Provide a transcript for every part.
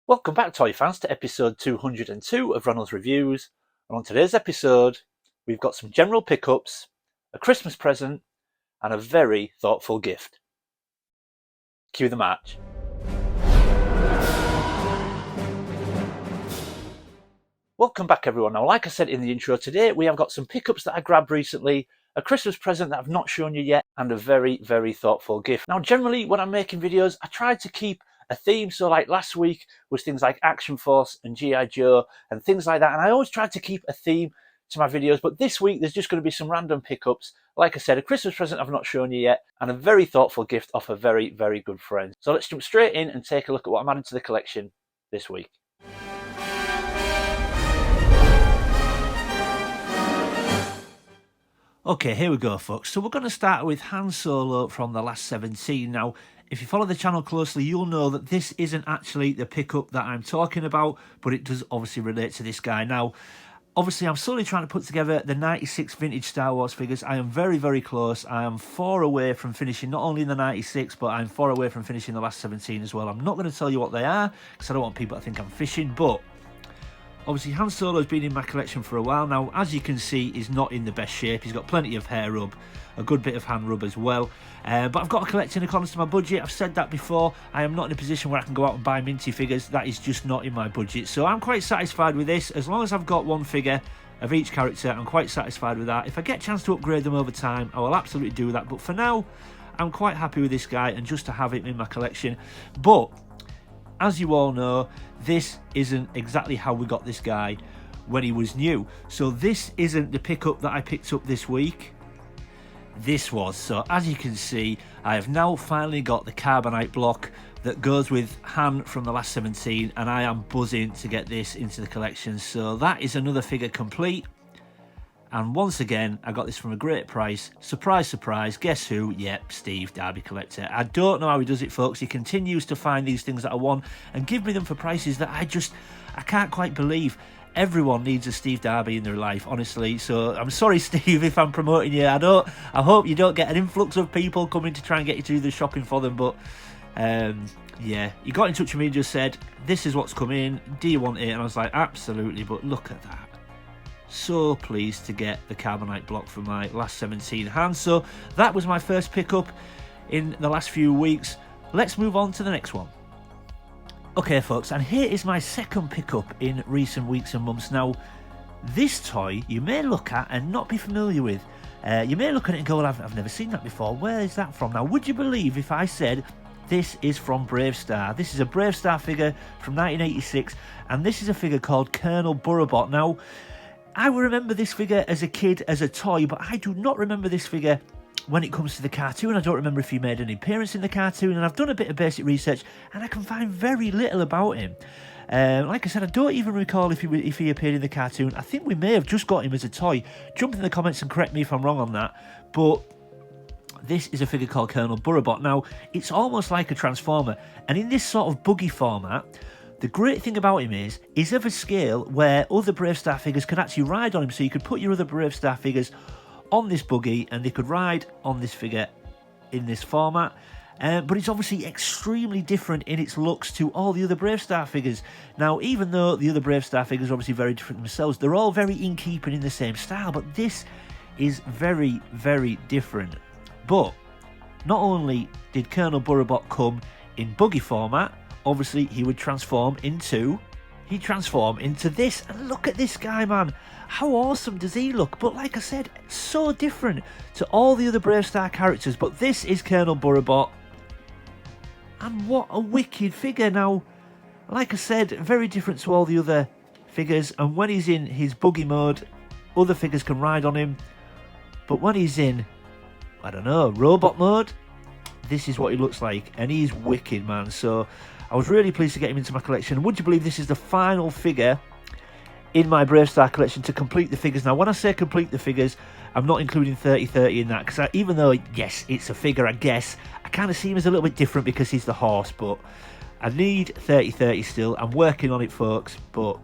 Welcome back, toy fans, to episode 202 of Ronald's Reviews. And on today's episode, we've got some general pickups, a Christmas present, and a very thoughtful gift. Cue the march. Welcome back, everyone. Now, like I said in the intro, today we have got some pickups that I grabbed recently, a Christmas present that I've not shown you yet, and a very, very thoughtful gift. Now, generally, when I'm making videos, I try to keep a theme. So like last week was things like Action Force and G.I. Joe and things like that. And I always try to keep a theme to my videos. But this week, there's just going to be some random pickups. Like I said, a Christmas present I've not shown you yet, and a very thoughtful gift off a very, very good friend. So let's jump straight in and take a look at what I'm adding to the collection this week. Okay, here we go, folks. So we're going to start with Han Solo from the last 17. Now, if you follow the channel closely, you'll know that this isn't actually the pickup that I'm talking about, but it does obviously relate to this guy. Now, obviously, I'm slowly trying to put together the 96 vintage Star Wars figures. I am very, very close. I am 4 away from finishing not only the 96, but I'm 4 away from finishing the last 17 as well. I'm not going to tell you what they are, because I don't want people to think I'm fishing, but obviously, Han Solo's been in my collection for a while now. As you can see, he's not in the best shape. He's got plenty of hair rub, a good bit of hand rub as well. But I've got to collect in accordance to my budget. I've said that before. I am not in a position where I can go out and buy minty figures. That is just not in my budget. So I'm quite satisfied with this. As long as I've got one figure of each character, I'm quite satisfied with that. If I get a chance to upgrade them over time, I will absolutely do that. But for now, I'm quite happy with this guy and just to have him in my collection. But as you all know, this isn't exactly how we got this guy when he was new. So this isn't the pickup that I picked up this week. This was. So as you can see, I have now finally got the carbonite block that goes with Han from the last 17, and I am buzzing to get this into the collection. So that is another figure complete. And once again, I got this from a great price. Surprise, surprise. Guess who? Yep, Steve, Derby Collector. I don't know how he does it, folks. He continues to find these things that I want and give me them for prices that I can't quite believe. Everyone needs a Steve Derby in their life, honestly. So I'm sorry, Steve, if I'm promoting you. I hope you don't get an influx of people coming to try and get you to do the shopping for them. But yeah, he got in touch with me and just said, this is what's come in. Do you want it? And I was like, absolutely. But look at that. So pleased to get the carbonite block for my last 17 Han. So that was my first pickup in the last few weeks. Let's move on to the next one. Okay, folks, and here is my second pickup in recent weeks and months. Now, this toy you may look at and not be familiar with. You may look at it and go, well, I've never seen that before. Where is that from? Now, would you believe if I said this is from Bravestarr? This is a Bravestarr figure from 1986, and this is a figure called Colonel Borb. Now, I will remember this figure as a kid, as a toy, but I do not remember this figure when it comes to the cartoon. I don't remember if he made an appearance in the cartoon, and I've done a bit of basic research, and I can find very little about him. Like I said, I don't even recall if he appeared in the cartoon. I think we may have just got him as a toy. Jump in the comments and correct me if I'm wrong on that, but this is a figure called Colonel Borb. Now, it's almost like a Transformer, and in this sort of buggy format, the great thing about him is he's of a scale where other Bravestarr figures can actually ride on him. So you could put your other Bravestarr figures on this buggy and they could ride on this figure in this format. But it's obviously extremely different in its looks to all the other Bravestarr figures. Now, even though the other Bravestarr figures are obviously very different themselves, they're all very in keeping in the same style. But this is very, very different. But not only did Colonel Borb come in buggy format, obviously he would transform into this. And look at this guy, man. How awesome does he look? But like I said, so different to all the other Bravestarr characters. But this is Colonel Borb. And what a wicked figure. Now, like I said, very different to all the other figures. And when he's in his buggy mode, other figures can ride on him. But when he's in, I don't know, robot mode, this is what he looks like. And he's wicked, man. So I was really pleased to get him into my collection. Would you believe this is the final figure in my Bravestarr collection to complete the figures? Now, when I say complete the figures, I'm not including 3030 in that, because even though, yes, it's a figure, I guess, I kind of see him as a little bit different because he's the horse, but I need 3030 still. I'm working on it, folks, but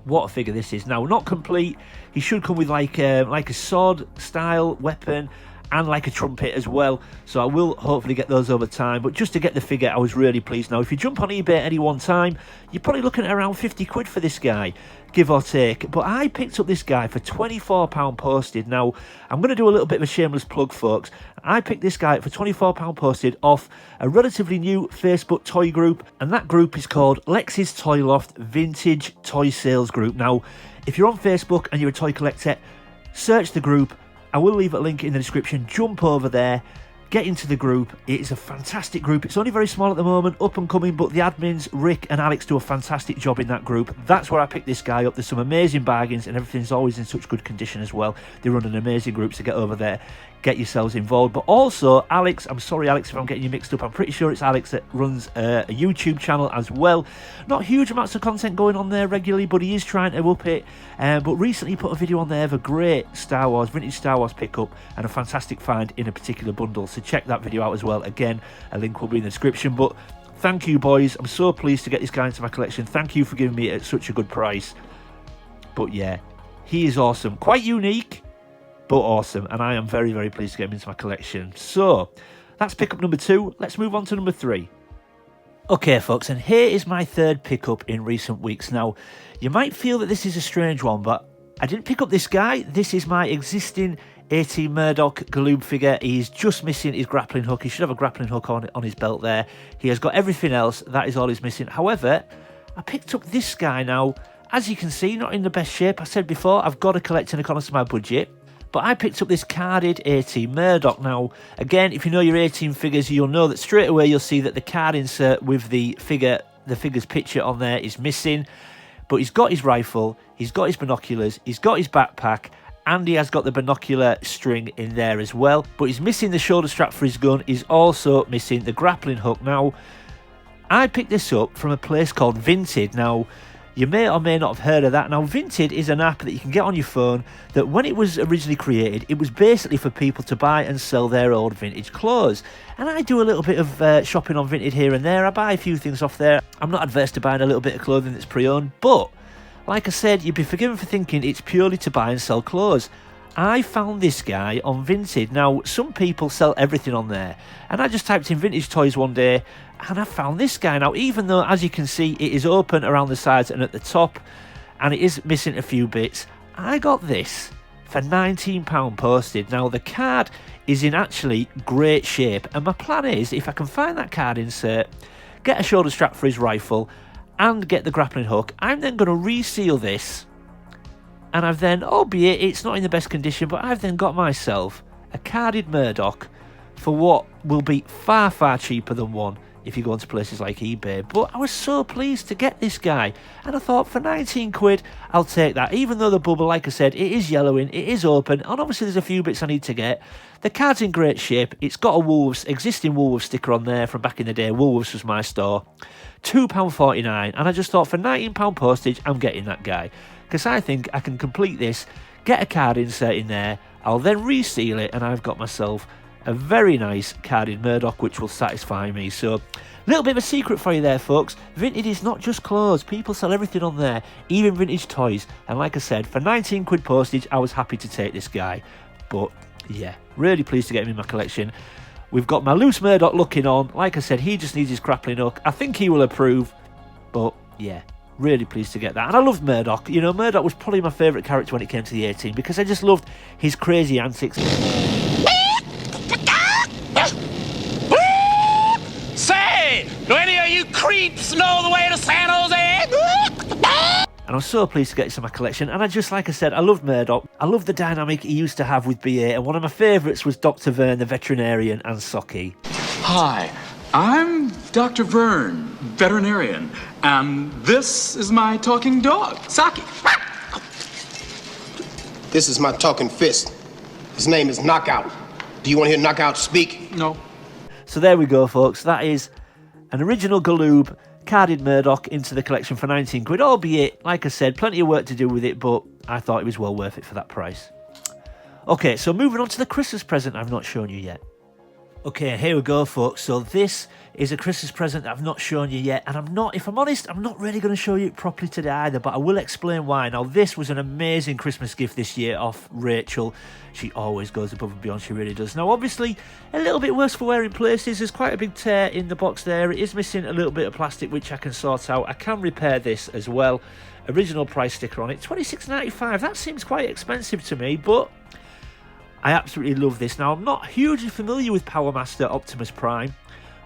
what a figure this is. Now, not complete. He should come with like a sword-style weapon and like a trumpet as well, so I will hopefully get those over time. But just to get the figure, I was really pleased. Now if you jump on eBay at any one time, you're probably looking at around 50 quid for this guy, give or take. But I picked up this guy for £24 posted. Now I'm going to do a little bit of a shameless plug, folks. I picked this guy up for £24 posted off a relatively new Facebook toy group, and that group is called Lex's Toy Loft Vintage Toy Sales Group. Now if you're on Facebook and you're a toy collector, search the group. I will leave a link in the description. Jump over there, get into the group. It is a fantastic group. It's only very small at the moment, up and coming, but the admins, Rick and Alex, do a fantastic job in that group. That's where I picked this guy up. There's some amazing bargains, and everything's always in such good condition as well. They run an amazing group, so get over there, get yourselves involved. But also, Alex, I'm sorry, Alex, if I'm getting you mixed up. I'm pretty sure it's Alex that runs a YouTube channel as well. Not huge amounts of content going on there regularly, but he is trying to up it. But recently he put a video on there of a great vintage Star Wars pickup and a fantastic find in a particular bundle. So check that video out as well. Again, a link will be in the description. But thank you, boys. I'm so pleased to get this guy into my collection. Thank you for giving me it at such a good price. But yeah, he is awesome. Quite unique, but awesome. And I am very, very pleased to get him into my collection. So that's pickup number 2. Let's move on to number 3. Okay, folks, and here is my third pickup in recent weeks. Now, you might feel that this is a strange one, but I didn't pick up this guy. This is my existing A-Team Murdoch Galoob figure. He's just missing his grappling hook. He should have a grappling hook on his belt there. He has got everything else. That is all he's missing. However, I picked up this guy now. As you can see, not in the best shape. I said before, I've got to collect in accordance to my budget. But I picked up this carded A-Team Murdoch. Now, again, if you know your A-Team figures, you'll know that straight away you'll see that the card insert with the figure's picture on there is missing. But he's got his rifle, he's got his binoculars, he's got his backpack, and he has got the binocular string in there as well. But he's missing the shoulder strap for his gun. He's also missing the grappling hook. Now, I picked this up from a place called Vinted. Now, you may or may not have heard of that. Now, Vinted is an app that you can get on your phone that when it was originally created, it was basically for people to buy and sell their old vintage clothes. And I do a little bit of shopping on Vinted here and there. I buy a few things off there. I'm not adverse to buying a little bit of clothing that's pre-owned, but like I said, you'd be forgiven for thinking it's purely to buy and sell clothes. I found this guy on Vinted. Now, some people sell everything on there, and I just typed in vintage toys one day, and I found this guy. Now, even though, as you can see, it is open around the sides and at the top, and it is missing a few bits, I got this for £19 posted. Now, the card is in actually great shape, and my plan is, if I can find that card insert, get a shoulder strap for his rifle, and get the grappling hook, I'm then going to reseal this. And I've then, albeit it's not in the best condition, but I've then got myself a carded Murdoch for what will be far, far cheaper than one if you go into places like eBay. But I was so pleased to get this guy, and I thought for 19 quid, I'll take that. Even though the bubble, like I said, it is yellowing, it is open, and obviously there's a few bits I need to get. The card's in great shape. It's got a existing Woolworths sticker on there from back in the day. Woolworths was my store. £2.49, and I just thought for £19 postage, I'm getting that guy. Because I think I can complete this, get a card insert in there, I'll then reseal it, and I've got myself a very nice carded Murdoch, which will satisfy me. So, a little bit of a secret for you there, folks. Vinted is not just clothes. People sell everything on there, even vintage toys. And like I said, for 19 quid postage, I was happy to take this guy. But, yeah, really pleased to get him in my collection. We've got my loose Murdoch looking on. Like I said, he just needs his grappling hook. I think he will approve. But, yeah, really pleased to get that. And I loved Murdoch. You know, Murdoch was probably my favourite character when it came to the A-Team, because I just loved his crazy antics. Say, do any of you creeps know the way to San Jose? And I'm so pleased to get this in my collection. And like I said, I loved Murdoch. I loved the dynamic he used to have with BA. And one of my favourites was Dr. Vern, the veterinarian, and Socky. Hi, I'm Dr. Vern, veterinarian, and this is my talking dog, Saki. This is my talking fist. His name is Knockout. Do you want to hear Knockout speak? No. So there we go, folks. That is an original Galoob carded Murdoch into the collection for 19 quid, albeit, like I said, plenty of work to do with it, but I thought it was well worth it for that price. Okay, so moving on to the Christmas present I've not shown you yet. Okay, here we go, folks. So this is a Christmas present that I've not shown you yet, and if I'm honest, I'm not really going to show you it properly today either, but I will explain why. Now, this was an amazing Christmas gift this year off Rachel. She always goes above and beyond, she really does. Now, obviously, a little bit worse for wear in places. There's quite a big tear in the box there. It is missing a little bit of plastic, which I can sort out. I can repair this as well. Original price sticker on it, $26.95. That seems quite expensive to me, but I absolutely love this. Now, I'm not hugely familiar with Power Master Optimus Prime,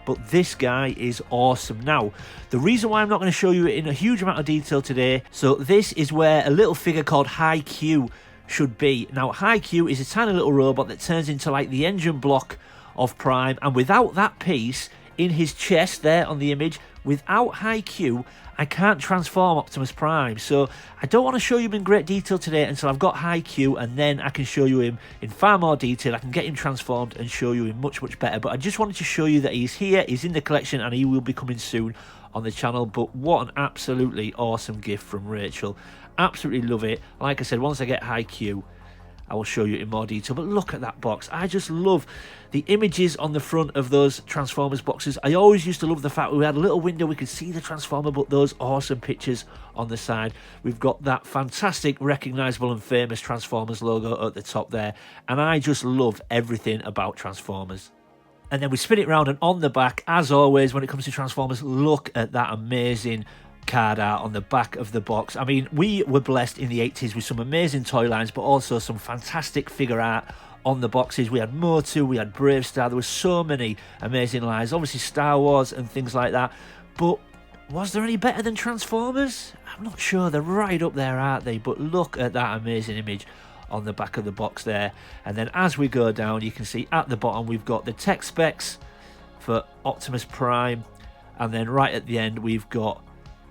but this guy is awesome. Now, the reason why I'm not going to show you it in a huge amount of detail today, so this is where a little figure called High Q should be. Now, High Q is a tiny little robot that turns into like the engine block of Prime, and without that piece in his chest there on the image, without High Q, I can't transform Optimus Prime. So I don't want to show you him in great detail today until I've got High Q, and then I can show you him in far more detail. I can get him transformed and show you him much, much better. But I just wanted to show you that he's here, he's in the collection, and he will be coming soon on the channel. But what an absolutely awesome gift from Rachel. Absolutely love it. Like I said, once I get High Q, I will show you in more detail. But look at that box. I just love the images on the front of those Transformers boxes. I always used to love the fact we had a little window, we could see the Transformer, but those awesome pictures on the side. We've got that fantastic, recognisable and famous Transformers logo at the top there. And I just love everything about Transformers. And then we spin it round, and on the back, as always, when it comes to Transformers, look at that amazing card art on the back of the box. I mean, we were blessed in the 80s with some amazing toy lines, but also some fantastic figure art on the boxes. We had Motu, we had Bravestarr, there were so many amazing lines, obviously Star Wars and things like that. But was there any better than Transformers? I'm not sure. They're right up there, aren't they? But look at that amazing image on the back of the box there. And then as we go down, you can see at the bottom we've got the tech specs for Optimus Prime, and then right at the end we've got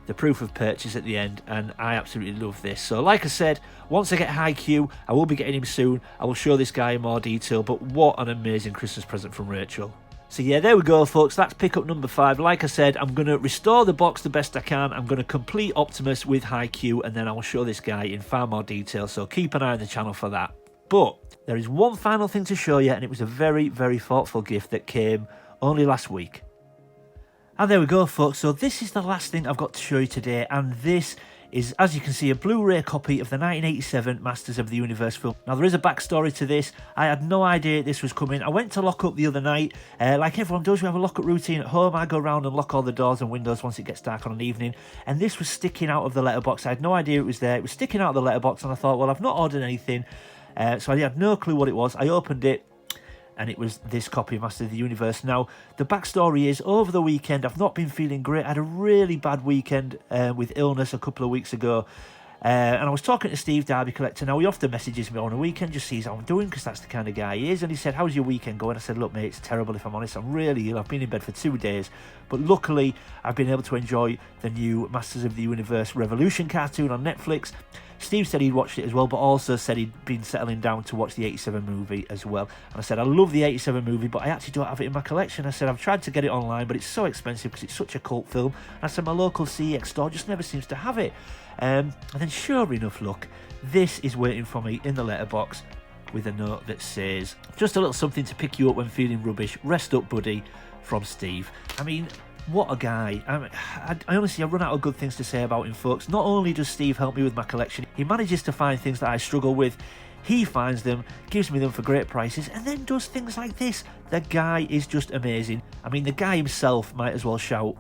the proof of purchase at the end, and I absolutely love this. So like I said, once I get High Q, I will be getting him soon. I will show this guy in more detail, but what an amazing Christmas present from Rachel. So yeah, there we go, folks. That's pickup number 5. Like I said, I'm going to restore the box the best I can. I'm going to complete Optimus with High Q, and then I will show this guy in far more detail, so keep an eye on the channel for that. But there is one final thing to show you, and it was a very, very thoughtful gift that came only last week. And there we go, folks. So this is the last thing I've got to show you today, and this is, as you can see, a Blu-ray copy of the 1987 Masters of the Universe film. Now, there is a backstory to this. I had no idea this was coming. I went to lock up the other night. Like everyone does, we have a lock-up routine at home. I go around and lock all the doors and windows once it gets dark on an evening, and this was sticking out of the letterbox. I had no idea it was there. It was sticking out of the letterbox, and I thought, well, I've not ordered anything, so I had no clue what it was. I opened it, and it was this copy of Master of the Universe. Now, the backstory is, over the weekend, I've not been feeling great. I had a really bad weekend with illness a couple of weeks ago. And I was talking to Steve, Derby Collector. Now, he often messages me on a weekend, just sees how I'm doing, because that's the kind of guy he is. And he said, how's your weekend going? I said, look, mate, it's terrible, if I'm honest. I'm really ill. I've been in bed for 2 days. But luckily, I've been able to enjoy the new Masters of the Universe Revolution cartoon on Netflix. Steve said he'd watched it as well, but also said he'd been settling down to watch the 87 movie as well. And I said, I love the 87 movie, but I actually don't have it in my collection. I said, I've tried to get it online, but it's so expensive because it's such a cult film. And I said, my local CEX store just never seems to have it. And then sure enough, look, this is waiting for me in the letterbox with a note that says, just a little something to pick you up when feeling rubbish. Rest up, buddy, from Steve. I mean, what a guy. I honestly, I run out of good things to say about him, folks. Not only does Steve help me with my collection, he manages to find things that I struggle with. He finds them, gives me them for great prices, and then does things like this. The guy is just amazing. I mean, the guy himself might as well shout.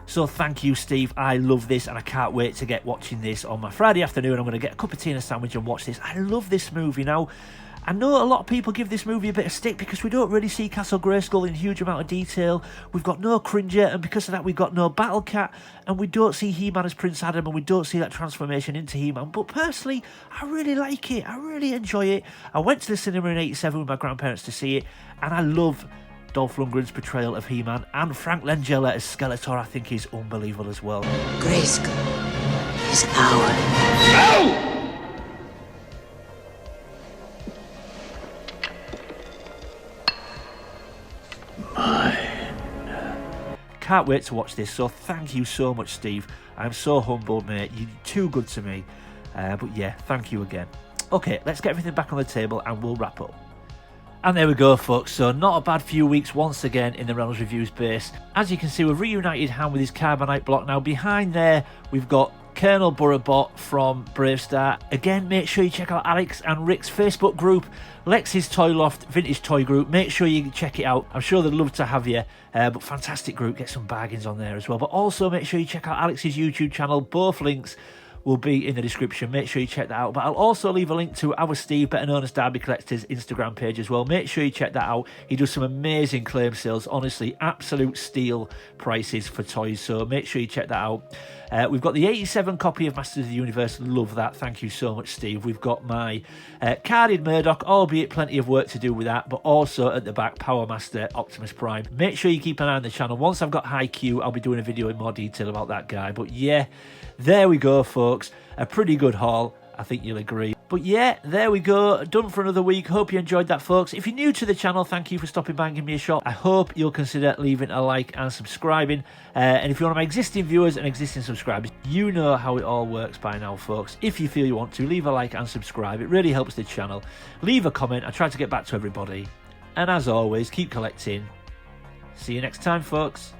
So thank you, Steve. I love this, and I can't wait to get watching this on my Friday afternoon. I'm going to get a cup of tea and a sandwich and watch this. I love this movie. Now, I know a lot of people give this movie a bit of stick because we don't really see Castle Grayskull in a huge amount of detail. We've got no Cringer, and because of that we've got no Battle Cat, and we don't see He-Man as Prince Adam, and we don't see that transformation into He-Man. But personally, I really like it. I really enjoy it. I went to the cinema in 87 with my grandparents to see it, and I love Dolph Lundgren's portrayal of He-Man, and Frank Langella as Skeletor I think is unbelievable as well. Grayskull is ours. Oh! Can't wait to watch this, so thank you so much, Steve. I'm so humbled, mate. You're too good to me. But yeah, thank you again. Okay, let's get everything back on the table and we'll wrap up. And there we go, folks. So not a bad few weeks once again in the Reynolds Reviews base. As you can see, we've reunited Han with his carbonite block. Now behind there, we've got Colonel Burrabot from Bravestarr. Again, make sure you check out Alex and Rick's Facebook group, Lex's Toy Loft Vintage Toy Group. Make sure you check it out. I'm sure they'd love to have you. But fantastic group. Get some bargains on there as well. But also make sure you check out Alex's YouTube channel. Both links will be in the description. Make sure you check that out. But I'll also leave a link to our Steve, better known as Derby Collector's Instagram page as well. Make sure you check that out. He does some amazing claim sales. Honestly, absolute steal prices for toys. So make sure you check that out. We've got the 87 copy of Masters of the Universe. Love that. Thank you so much, Steve. We've got my carded Murdoch, albeit plenty of work to do with that. But also at the back, Power Master Optimus Prime. Make sure you keep an eye on the channel. Once I've got High Q, I'll be doing a video in more detail about that guy. But yeah, there we go, folks. A pretty good haul. I think you'll agree. But yeah, there we go. Done for another week. Hope you enjoyed that, folks. If you're new to the channel, thank you for stopping by and giving me a shot. I hope you'll consider leaving a like and subscribing. And if you're one of my existing viewers and existing subscribers, you know how it all works by now, folks. If you feel you want to, leave a like and subscribe. It really helps the channel. Leave a comment. I try to get back to everybody. And as always, keep collecting. See you next time, folks.